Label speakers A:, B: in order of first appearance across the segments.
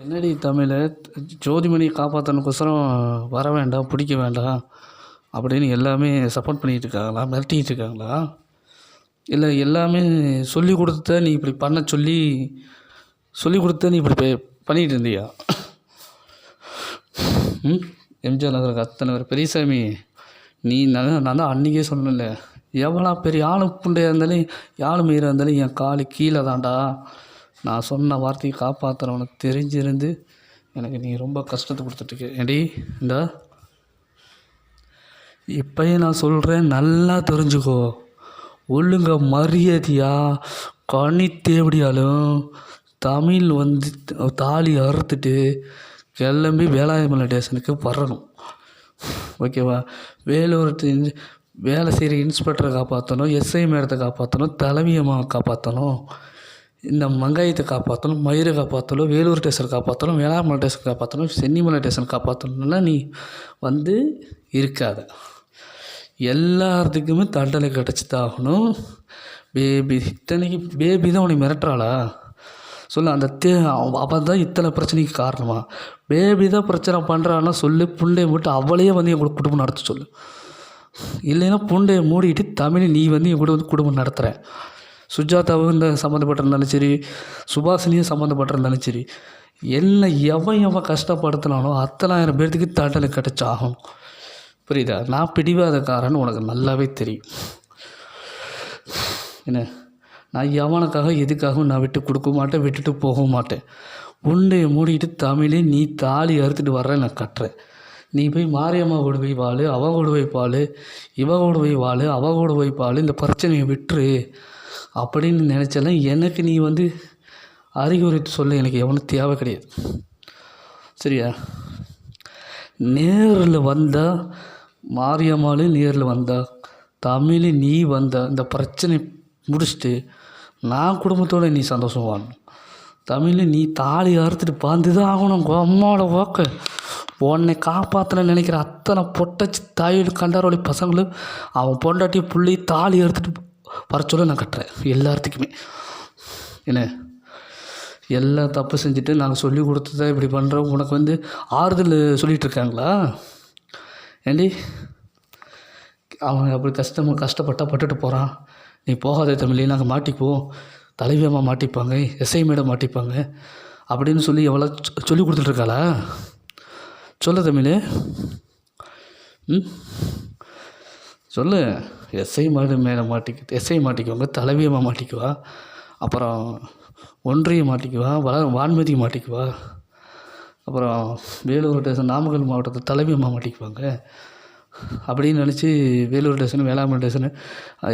A: என்னடி தமிழ் ஜோதிமணி காப்பாற்றணுக்கோசரம் வர வேண்டாம், பிடிக்க வேண்டாம் அப்படின்னு எல்லாமே சப்போர்ட் பண்ணிகிட்டு இருக்காங்களா, மிரட்டிகிட்டு இருக்காங்களா? இல்லை எல்லாமே சொல்லி கொடுத்த நீ இப்படி பண்ண சொல்லி கொடுத்த நீ இப்படி பண்ணிகிட்டு இருந்தியா? எம்ஜிஆர் நகருக்கு அத்தனை பேர் பெரியசாமி, நீ நான் தான் அன்றைக்கே சொன்னேன்ல, எவ்வளோ பெரிய ஆளு புண்டையாக இருந்தாலும் யாழ் மயிராக இருந்தாலும் என் காலு கீழே தான்டா. நான் சொன்ன வார்த்தையை காப்பாற்றுறவனுக்கு தெரிஞ்சிருந்து எனக்கு நீ ரொம்ப கஷ்டத்தை கொடுத்துட்ருக்க. ஏடி இந்த இப்போயும் நான் சொல்கிறேன், நல்லா தெரிஞ்சுக்கோ. ஒழுங்க மரியாதையாக கனி தேவடியாலும் தமிழ் தாலி அறுத்துட்டு கிளம்பி வேலாயுமலை ஸ்டேஷனுக்கு வரணும், ஓகேவா? வேலூர் வேலை செய்கிற இன்ஸ்பெக்டரை காப்பாற்றணும், எஸ்ஐ மேடத்தை காப்பாற்றணும், தலைவியம்மாவை காப்பாற்றணும், இந்த மங்காயத்தை காப்பாற்றணும், மயிரை காப்பாற்றணும், வேலூர் ஸ்டேஷன் காப்பாற்றணும், வேளாண்மலை ஸ்டேஷன் காப்பாற்றணும், சென்னிமலை ஸ்டேஷன் காப்பாற்றணும்னா நீ இருக்காத. எல்லாத்துக்குமே தண்டனை கிடச்சி தான் ஆகணும். பேபி இத்தனைக்கு பேபி தான் உனக்கு மிரட்டுறாளா சொல்லு? அந்த அவள் தான் இத்தனை பிரச்சனைக்கு காரணமா? பேபி தான் பிரச்சனை பண்ணுறான்னா சொல்லு. புண்டையை மட்டும் அவளையே எங்களுக்கு குடும்பம் நடத்த சொல்லு. இல்லைன்னா புண்டையை மூடிட்டு தமிழ் நீ என் கூட குடும்பம் நடத்துகிற. சுஜாதாவும் இந்த சம்மந்தப்பட்டிருந்தாலும் சரி, சுபாஷினியும் சம்மந்தப்பட்டிருந்தாலும் சரி, என்ன எவன் கஷ்டப்படுத்தினானோ அத்தனாயிரம் பேர்த்துக்கு தண்டனை கிடச்சாகும், புரியுதா? நான் பிடிவாதக்காரன்னு உனக்கு நல்லாவே தெரியும். என்ன, நான் எவனுக்காக எதுக்காகவும் நான் விட்டு கொடுக்க மாட்டேன், விட்டுட்டு போக மாட்டேன். உண்டையை மூடிட்டு தமிழே நீ தாலி அறுத்துட்டு வர்றேன், நான் கட்டுறேன். நீ போய் மாரியம்மா கூட போய் வாழு, அவ கூட போய் பால், இவ கூட போய் வாழு, அவ கூட போய் பால், இந்த பிரச்சனையை விட்டுரு அப்படின்னு நினச்சாலும் எனக்கு நீ அறிகுறி சொல்ல எனக்கு எவனும் தேவை கிடையாது, சரியா? நேரில் வந்தால் மாரியம்மாலும் நேரில் வந்தா, தமிழ் நீ வந்தா, இந்த பிரச்சனை முடிச்சுட்டு நான் குடும்பத்தோடு நீ சந்தோஷம் வாழணும். தமிழ் நீ தாலி அறுத்துட்டு பாந்து தான் ஆகணும். அம்மாவோட வாக்க உன்னை காப்பாற்றல நினைக்கிற அத்தனை பொட்டச்சி தாயோடு கண்டாரோலி பசங்களும் அவன் பொண்டாட்டி புள்ளி தாலி அறுத்துட்டு வர சொல்ல நான் கட்டுறேன் எல்லாத்துக்குமே. என்ன, எல்லாம் தப்பு செஞ்சுட்டு நாங்கள் சொல்லி கொடுத்ததான் இப்படி பண்ணுறோம். உனக்கு ஆறுதல் சொல்லிகிட்டு இருக்காங்களா? ஏண்டி அவன் அப்படி கஷ்டப்பட்டால் பட்டுட்டு போகிறான். நீ போகாத தமிழ், நாங்கள் மாட்டிக்குவோம், தலைவியம்மா மாட்டிப்பாங்க, எஸ்ஐ மேடம் மாட்டிப்பாங்க அப்படின்னு சொல்லி எவ்வளோ சொல்லி கொடுத்துட்ருக்காளா? சொல்ல தமிழ், சொல்லு. எஸ்ஐ மேடம் எஸ்ஐ மாட்டிக்குவாங்க, தலைவியம்மா மாட்டிக்குவா, அப்புறம் ஒன்றிய மாட்டிக்குவா, வான்மதி மாட்டிக்குவா, அப்புறம் வேலூர் ஸ்டேஷன் நாமக்கல் மாவட்டத்தில் தலைவியம்மா மாட்டிக்குவாங்க அப்படின்னு நினச்சி வேலூர் ஸ்டேஷன் வேளாண்மை ஸ்டேஷனு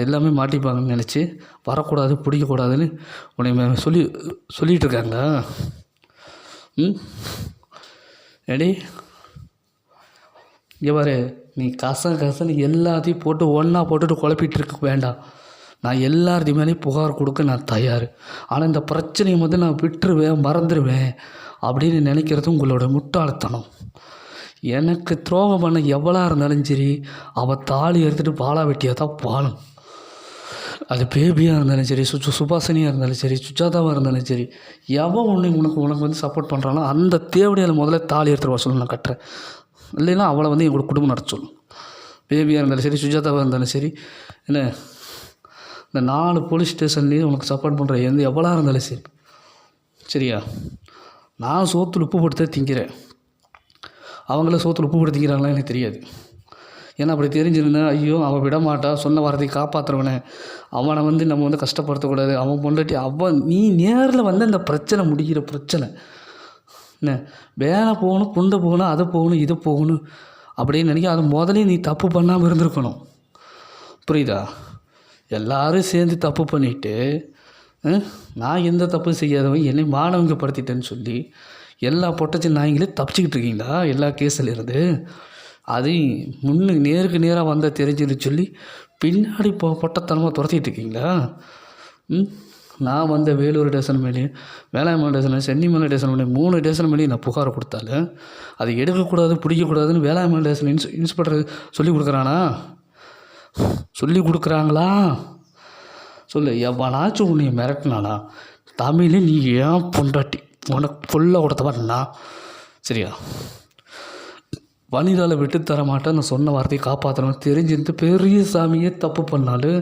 A: எல்லாமே மாட்டிப்பாங்கன்னு நினச்சி வரக்கூடாது, பிடிக்கக்கூடாதுன்னு உன்னை சொல்லிகிட்டு இருக்காங்களா? ஏடி இங்கே பாரு, நீ கசன்னு எல்லாத்தையும் போட்டு ஒன்றா போட்டுட்டு குழப்பிட்டு இருக்க வேண்டாம். நான் எல்லாத்தையும் மேலேயும் புகார் கொடுக்க நான் தயார். ஆனால் இந்த பிரச்சனையை நான் விட்டுருவேன், மறந்துடுவேன் அப்படின்னு நினைக்கிறது உங்களோட முட்டாள்தனம். எனக்கு துரோகம் பண்ண எவ்வளோ இருந்தாலும் சரி, அவள் தாலி எடுத்துகிட்டு பாலா வெட்டியாக தான் பாலும். அது பேபியாக இருந்தாலும் சரி, சுபாஷினியாக இருந்தாலும் சரி, சுஜாதாவாக இருந்தாலும் சரி, எவன் உனக்கு சப்போர்ட் பண்ணுறானோ அந்த தேவடியால் முதல்ல தாலி எடுத்துகிட்டு வர சொல்லி நான் கட்டுறேன். இல்லைன்னா அவளை எங்களோட குடும்பம் நடத்த சொல்லணும். பேபியாக இருந்தாலும் சரி, சுஜாதாவாக இருந்தாலும் சரி, என்ன இந்த 4 போலீஸ் ஸ்டேஷன்லேயும் உனக்கு சப்போர்ட் பண்ணுற எவ்வளோ இருந்தாலும் சரி, சரியா? நான் சோத்தில் உப்பு போட்டு தான் திங்கிறேன், அவங்கள சோத்தில் உப்பு போட்டு திங்கிறாங்களா எனக்கு தெரியாது. ஏன்னா அப்படி தெரிஞ்சிருந்தேன், ஐயோ அவன் விட மாட்டா, சொன்ன வார்த்தையை காப்பாற்றுறவனை அவனை நம்ம கஷ்டப்படுத்தக்கூடாது, அவன் பொண்டாட்டி நீ நேரில் அந்த பிரச்சனை முடிகிற பிரச்சனை என்ன, வேலை போகணும், புண்டை போகணும், அதை போகணும், இதை போகணும் அப்படின்னு நினைக்க. அது முதலே நீ தப்பு பண்ணாமல் இருந்திருக்கணும், புரியுதா? எல்லோரும் சேர்ந்து தப்பு பண்ணிவிட்டு நான் எந்த தப்பு செய்யாதவன் என்னை மாணவங்க படுத்திட்டேன்னு சொல்லி எல்லா பொட்டச்சி நாய்களையும் தப்பிச்சிக்கிட்டு இருக்கீங்களா எல்லா கேஸில் இருந்து? அது நேருக்கு நேராக வந்தால் தெரிஞ்சுன்னு சொல்லி பின்னாடி பொட்டத்தனமாக துரத்திட்டு இருக்கீங்களா? நான் வேலூர் ஸ்டேஷன் மேலேயும் வேளாண்மை ஸ்டேஷன் சென்னிமலை ஸ்டேஷன் மேலேயும் 3 ஸ்டேஷன் மேலேயும் நான் புகாரை கொடுத்தாலும் அது எடுக்கக்கூடாது, பிடிக்கக்கூடாதுன்னு வேளாண்மை ஸ்டேஷன் இன்ஸ்பெக்டர் சொல்லி கொடுக்குறாங்களா? சொல்லு. எவனாச்சும் உன்னை மிரட்டினானா தமிழ் நீ ஏன் பொண்டாட்டி உனக்கு ஃபுல்லாக கொடுத்த மாட்டேன்னா சரியா? வனிதாவை விட்டு தர மாட்டேன், நான் சொன்ன வார்த்தையை காப்பாற்றணும் தெரிஞ்சுட்டு பெரிய சாமியே தப்பு பண்ணாலும்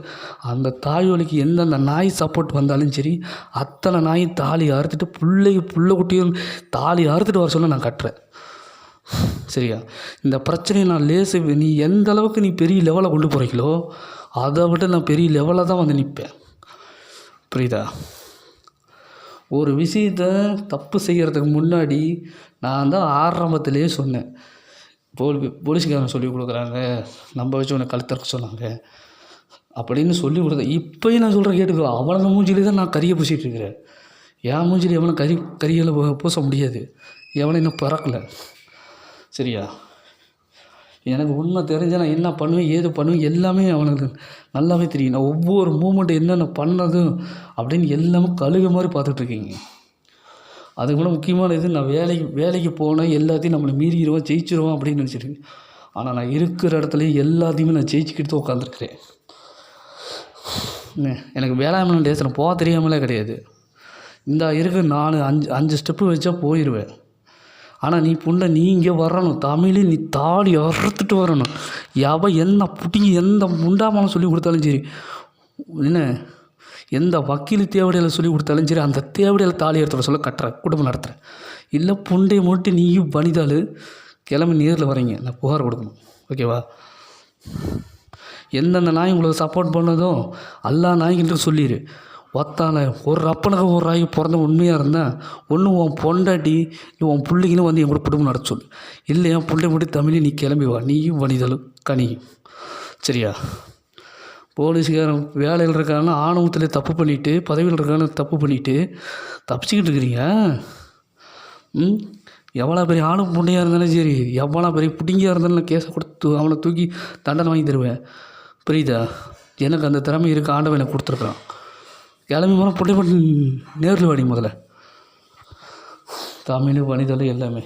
A: அந்த தாய் வலிக்கு எந்தெந்த நாய் சப்போர்ட் வந்தாலும் சரி அத்தனை நாய் தாலி அறுத்துட்டு புள்ள குட்டியும் தாலி அறுத்துட்டு வர சொல்ல நான் கட்டுறேன் சரியா? இந்த பிரச்சனையை நான் நீ எந்த அளவுக்கு நீ பெரிய லெவலில் கொண்டு போகிறீங்களோ அதை விட நான் பெரிய லெவலில் தான் வந்து நிற்பேன். புரியுதா? ஒரு விஷயத்தை தப்பு செய்கிறதுக்கு முன்னாடி நான் தான் ஆரம்பத்திலேயே சொன்னேன், போலீஸ்காரன் சொல்லி கொடுக்குறாங்க, நம்ம வச்சு உன்னை கழுத்தறக்க சொன்னாங்க அப்படின்னு சொல்லி கொடுத்த. இப்போயும் நான் சொல்கிறேன் கேட்டுக்கோ, அவனுங்க மூஞ்சிலே தான் நான் கறியை பூசிகிட்டு இருக்கிறேன். என் மூஞ்சில் எவனும் கறிகளை பூச முடியாது, எவனும் இன்னும் பிறக்கலை சரியா? எனக்கு உண்மை தெரிஞ்சால் நான் என்ன பண்ணுவேன் ஏது பண்ணுவேன் எல்லாமே அவனுக்கு நல்லாவே தெரியும். நான் ஒவ்வொரு மூமெண்ட்டு என்னென்ன பண்ணதும் அப்படின்னு எல்லாமே கழுகு மாதிரி பார்த்துட்ருக்கீங்க. அதுக்கு கூட முக்கியமான இது, நான் வேலைக்கு போனேன் எல்லாத்தையும் நம்மளை மீறிடுவோம் ஜெயிச்சிருவோம் அப்படின்னு நினச்சிருக்கேன். ஆனால் நான் இருக்கிற இடத்துலையும் எல்லாத்தையுமே நான் ஜெயிச்சுக்கிட்டு தான் உட்காந்துருக்குறேன். எனக்கு வேளாண்மை டேஸில் போக தெரியாமலே கிடையாது. இந்த இருக்க 4-5 ஸ்டெப்பு வச்சா போயிடுவேன். ஆனால் நீ இங்கே வரணும், தமிழ் நீ தாலி அறுத்துட்டு வரணும். என்ன புட்டிங்க எந்த முண்டாமாலும் சொல்லி கொடுத்தாலும் சரி, என்ன எந்த வக்கீல் தேவடையில் சொல்லி கொடுத்தாலும் சரி அந்த தேவடையில் தாலி எடுத்துகிற சொல்ல கட்டுறேன், குடும்பம் நடத்துகிறேன். இல்லை புண்டையை மட்டும் நீயும் வனிதாலும் கிளம்பி நேரில் வரீங்க, நான் புகார் கொடுக்கணும் ஓகேவா? எந்தெந்த நாய் உங்களுக்கு சப்போர்ட் பண்ணதும் எல்லா நாய்கிட்ட சொல்லிடு. ஒத்தால ஒரு அப்பனுக்கு ஒரு நாய் பிறந்த உண்மையாக இருந்தால் ஒன்று உன் பொண்டாட்டி இல்லை உன் பிள்ளைங்களும் வந்து என் கூட குடும்பம் நடத்த சொல்லு. இல்லை என் பிள்ளை மட்டும் தமிழ் நீ கிளம்பி வா, நீயும் வனிதாலும் கனியும் சரியா? போலீஸ்காரன் வேலையில் இருக்கான்னு ஆணவத்தில் தப்பு பண்ணிவிட்டு பதவியில் இருக்கான்னு தப்பு பண்ணிவிட்டு தப்பிச்சிக்கிட்டு இருக்கிறீங்க. எவ்வளோ பெரிய ஆணும் புண்டையாக இருந்தாலும் சரி, எவ்வளோ பெரிய புட்டிங்கியாக இருந்தாலும் நான் கேஸை கொடுத்து அவனை தூக்கி தண்டனை வாங்கி தருவேன். புரியுதா? எனக்கு அந்த திறமை இருக்குது, ஆண்டவன் எனக்கு கொடுத்துருக்கான். கிளம்பி போனால் புட்டை பண்ணி நேரில் வாடி. முதல்ல தமிழ் வனிதாலும் எல்லாமே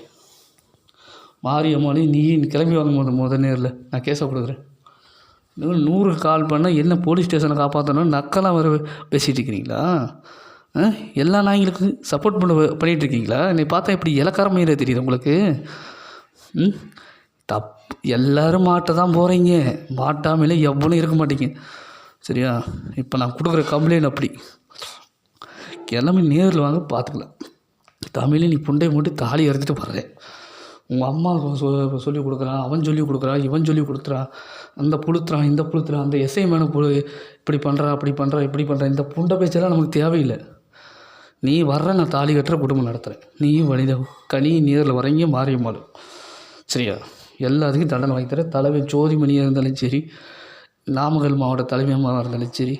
A: மாரியம்மாலையும் நீ கிளம்பி வாங்க முதல் நேரில் நான் கேஸை கொடுக்குறேன். 100 கால் பண்ணால் என்ன போலீஸ் ஸ்டேஷனை காப்பாற்றணும் நக்கெல்லாம் வர பேசிகிட்டு இருக்கிறீங்களா? எல்லா நாய்களுக்கும் சப்போர்ட் பண்ணிகிட்ருக்கீங்களா? என்னை பார்த்தா இப்படி இலக்காரமையில தெரியுது உங்களுக்கு? எல்லோரும் மாட்ட தான் போகிறீங்க, மாட்டாமலே எவ்வளோ இருக்க மாட்டீங்க சரியா? இப்போ நான் கொடுக்குற கம்ப்ளைண்ட் அப்படி கிளம்பி நேரில் வாங்க பார்த்துக்கலாம். தமிழ் நீ புண்டை மட்டும் தாலி அறுத்துட்டு வர்றேன். உங்கள் அம்மா சொல்லி கொடுக்குறான், அவன் சொல்லி கொடுக்குறான், இவன் சொல்லி கொடுத்துறான், அந்த புளுத்துறான் இந்த புளுத்துறான், அந்த எஸ்ஐ மேலே இப்படி பண்ணுறான் அப்படி பண்ணுறான் இப்படி பண்ணுறான். இந்த புண்டை பேச்செல்லாம் நமக்கு தேவையில்லை. நீ வர்ற நான் தாலி கட்டுற குடும்பம் நடத்துகிறேன். நீயும் வனிதா கனி நேரில் வரீங்க மாரியம்மாள் சரியா? எல்லாத்துக்கும் தண்டனை வாங்கி தரேன். தலைமை ஜோதிமணியாக இருந்தாலும் சரி, நாமக்கல் மாவட்ட தலைமையமாக இருந்தாலும் சரி,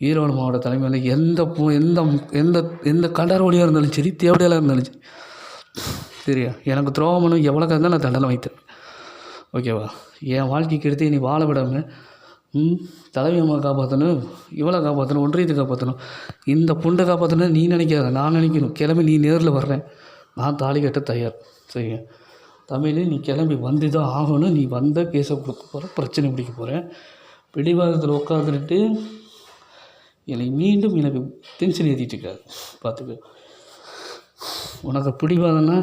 A: ஈரோடு மாவட்ட தலைமையில் எந்த எந்த எந்த எந்த கண்டரோலியாக இருந்தாலும் சரி, தேவடையாக இருந்தாலும் சரி சரியா? எனக்கு துரோகம் பண்ண எவ்வளோக்கா இருந்தால் நான் தண்டனை வைத்தேன் ஓகேவா? என் வாழ்க்கைக்கு எடுத்து நீ வாழ விடாமல் தலைவி அம்மா காப்பாற்றணும், இவளை காப்பாற்றணும், ஒன்றியத்தை காப்பாற்றணும், இந்த புண்டை காப்பாற்றணும் நீ நினைக்காத, நான் நினைக்கணும். கிளம்பி நீ நேரில் வர்றேன், நான் தாலி கட்ட தயார் சரிங்க? தமிழ் நீ கிளம்பி வந்து தான் ஆகணும். நீ வந்த கேஸை கொடுக்க போகிற, பிரச்சனை பிடிக்க போகிறேன். பிடிவாதத்தில் உட்காந்துட்டு மீண்டும் எனக்கு டென்ஷன் ஏற்றிட்டு இருக்காது பார்த்துக்க. உனக்கு பிடிவாதம்னா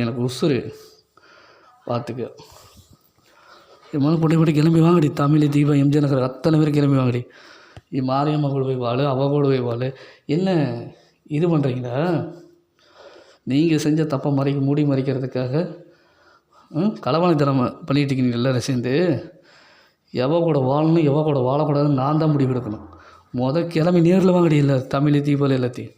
A: எனக்கு உசுறு பார்த்துக்க. முதல்ல போட்டி கிளம்பி வாங்கடி. தமிழ் தீபா எம்ஜிஆர் நகர் அத்தனை பேர் கிளம்பி வாங்கடி. மாரியம்மா கூட போய் வாழு, அவள் கூட போய் வாழு. என்ன இது பண்ணுறீங்களா? நீங்கள் செஞ்ச தப்பை மூடி மறைக்கிறதுக்காக களவாணித்தனம் பண்ணிகிட்டு இருக்கீங்க எல்லாரும் சேர்ந்து. கூட வாழணும் கூட வாழக்கூடாதுன்னு நான் தான் முடிவு எடுக்கணும். கிளம்பி நேரில் வாங்கடி இல்லை தமிழ் தீபாவளி எல்லாத்தையும்.